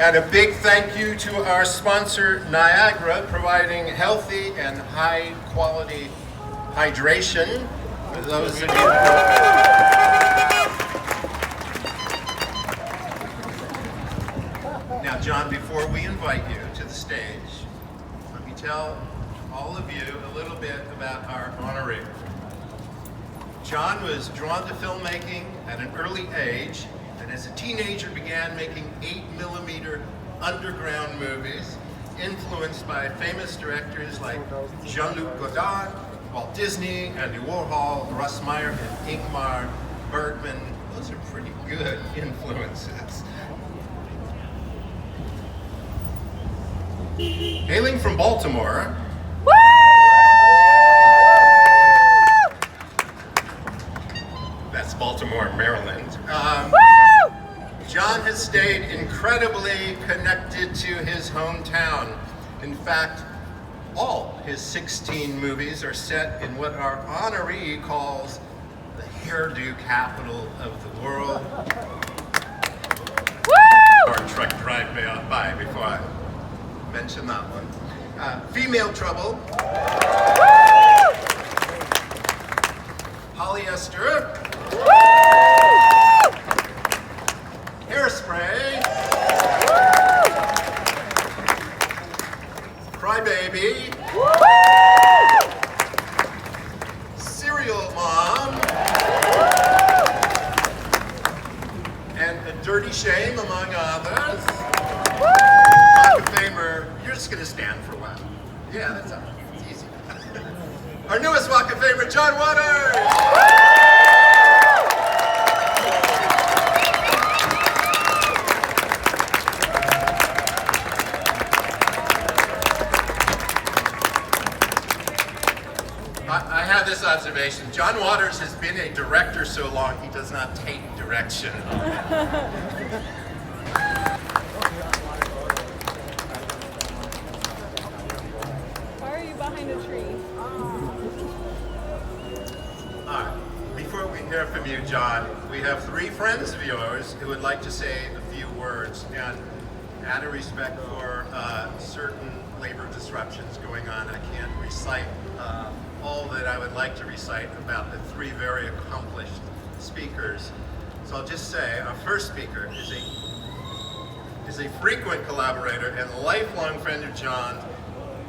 And a big thank you to our sponsor, Niagara, providing healthy and high-quality hydration for those of you. Now, John, before we invite you to the stage, let me tell all of you a little bit about our honoree. John was drawn to filmmaking at an early age, and as a teenager began making 8mm underground movies, influenced by famous directors like Jean-Luc Godard, Walt Disney, Andy Warhol, Russ Meyer, and Ingmar Bergman. Those are pretty good influences. Hailing from Baltimore, that's Baltimore, Maryland. John has stayed incredibly connected to his hometown. In fact, all his 16 movies are set in what our honoree calls the hairdo capital of the world. Or truck drive me on by before I mention that one. Female Trouble. Polyester. Hairspray. Crybaby. Serial Mom. And A Dirty Shame, among others. Walk of Famer. You're just going to stand for a while. Yeah, that's all right. It's easy. Our newest Walk of Famer, John Waters. I have this observation. John Waters has been a director so long he does not take direction. Why are you behind a tree? All right. Before we hear from you, John, we have 3 friends of yours who would like to say a few words. And out of respect for certain labor disruptions going on, I can't recite all that I would like to recite about the 3 very accomplished speakers. So I'll just say our first speaker is a frequent collaborator and lifelong friend of John,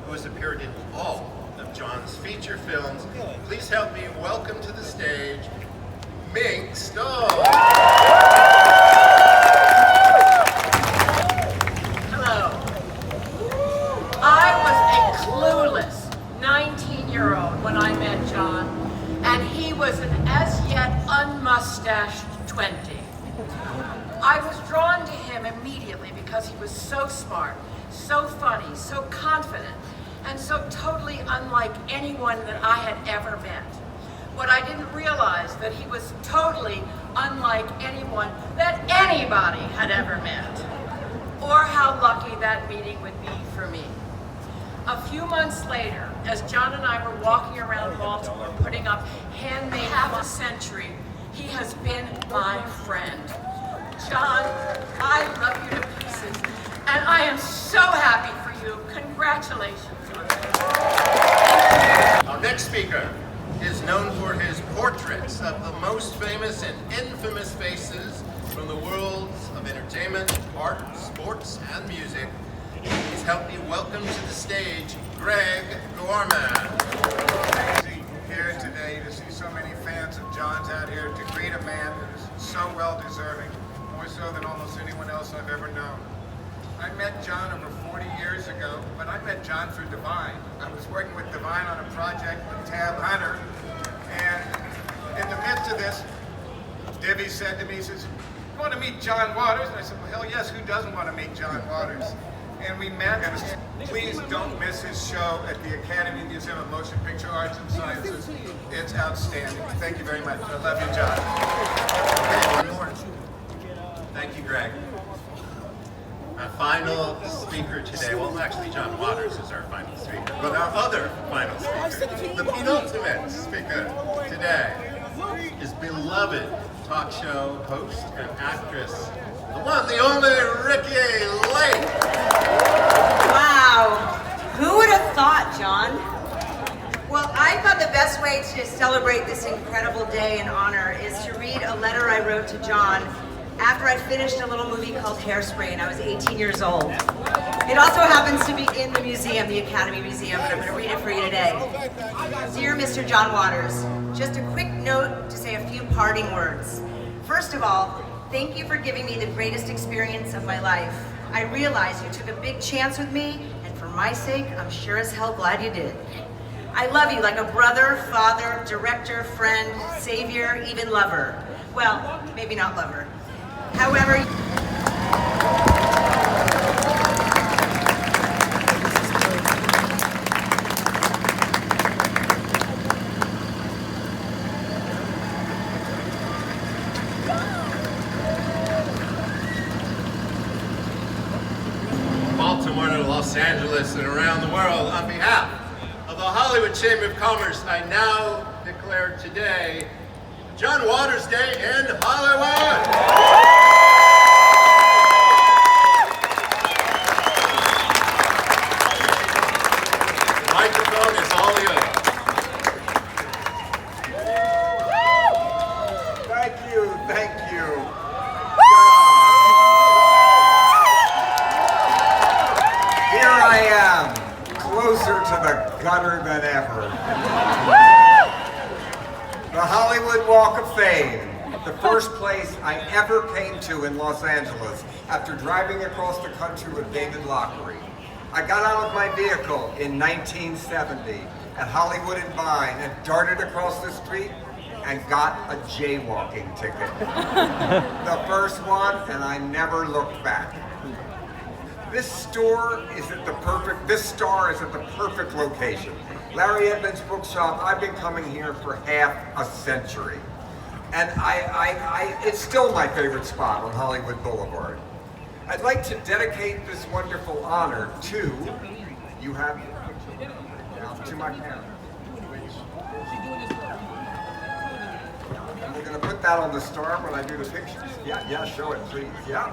who has appeared in all of John's feature films. Please help me welcome to the stage Mink Stole. Hello. I was a clueless 19-year-old when I met John, and he was an as yet unmustached 20. I was drawn to him immediately because he was so smart, so funny, so confident, and so totally unlike anyone that I had ever met. What I didn't realize that he was totally unlike anyone that anybody had ever met, or how lucky that meeting would be for me. A few months later, as John and I were walking around Baltimore putting up handmade half a century, he has been my friend. John, I love you to pieces, and I am so happy for you. Congratulations on that. Our next speaker is known for his portraits of the most famous and infamous faces from the worlds of entertainment, art, sports, and music. Please help me welcome to the stage Greg Gorman. Here today to see so many fans of John's out here to greet a man that is so well deserving, more so than almost anyone else I've ever known. I met John over 40 years ago, but I met John through Divine. I was working with Divine on a project with Tab Hunter, and in the midst of this, Divvy said to me, he says, "You want to meet John Waters?" And I said, "Well, hell yes, who doesn't want to meet John Waters?" And we met. Please don't miss his show at the Academy Museum of Motion Picture Arts and Sciences. It's outstanding. Thank you very much. I love you, John. Thank you, Greg. Our final speaker today, well, actually, John Waters is our final speaker, but our other final speaker, the penultimate speaker today, his beloved talk show host and actress, the one, the only Ricki Lake. Wow. Who would have thought, John? Well, I thought the best way to celebrate this incredible day and honor is to read a letter I wrote to John after I finished a little movie called Hairspray and I was 18 years old. It also happens to be in the museum, the Academy Museum, but I'm going to read it for you today. Dear Mr. John Waters, just a quick note to say a few parting words. First of all, thank you for giving me the greatest experience of my life. I realize you took a big chance with me, and for my sake, I'm sure as hell glad you did. I love you like a brother, father, director, friend, savior, even lover. Well, maybe not lover. However, Baltimore to Los Angeles and around the world, on behalf of the Hollywood Chamber of Commerce, I now declare today John Waters Day in Hollywood! The microphone is all yours. Thank you. Here I am, closer to the gutter than ever. The Hollywood Walk of Fame, the first place I ever came to in Los Angeles after driving across the country with David Lochary. I got out of my vehicle in 1970 at Hollywood and Vine and darted across the street and got a jaywalking ticket. The first one, and I never looked back. This star is at the perfect location. Larry Edmunds Bookshop, I've been coming here for half a century. And it's still my favorite spot on Hollywood Boulevard. I'd like to dedicate this wonderful honor to my parents. And we're gonna put that on the star when I do the pictures. Yeah, show it please. Yeah.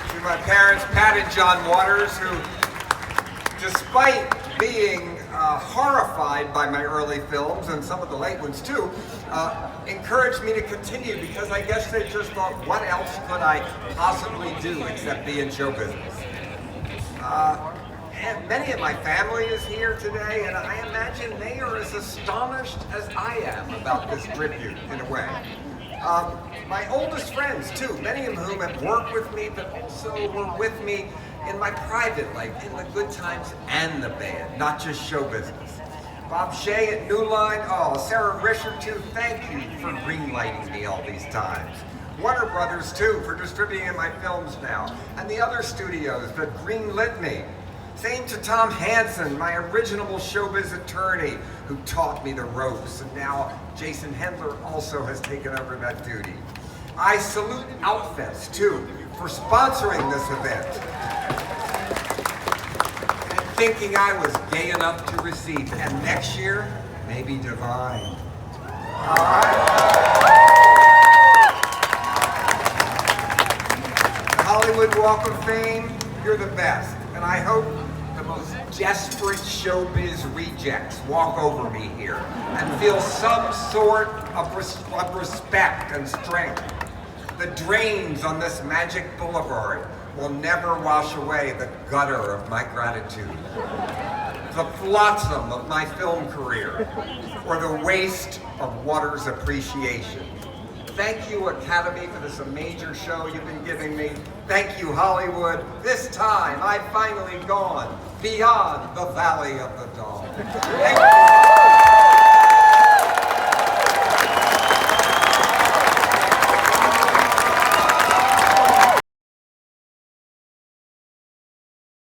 To my parents, Pat and John Waters, who, despite being horrified by my early films, and some of the late ones too, encouraged me to continue because I guess they just thought, what else could I possibly do except be in show business? And many of my family is here today, and I imagine they are as astonished as I am about this tribute, in a way. My oldest friends, too, many of whom have worked with me, but also were with me in my private life, in the good times and the bad, not just show business. Bob Shea at New Line, Sarah Risher, too, thank you for greenlighting me all these times. Warner Brothers, too, for distributing my films now, and the other studios that greenlit me. Same to Tom Hansen, my original showbiz attorney, who taught me the ropes, and now Jason Hendler also has taken over that duty. I salute Outfest, too, for sponsoring this event. And thinking I was gay enough to receive, and next year, maybe Divine. All right? The Hollywood Walk of Fame, you're the best, and I hope the most desperate showbiz rejects walk over me here and feel some sort of respect and strength. The drains on this magic boulevard will never wash away the gutter of my gratitude, the flotsam of my film career, or the waste of Waters' appreciation. Thank you, Academy, for this amazing show you've been giving me. Thank you, Hollywood. This time, I've finally gone beyond the Valley of the Dawn. Thank you.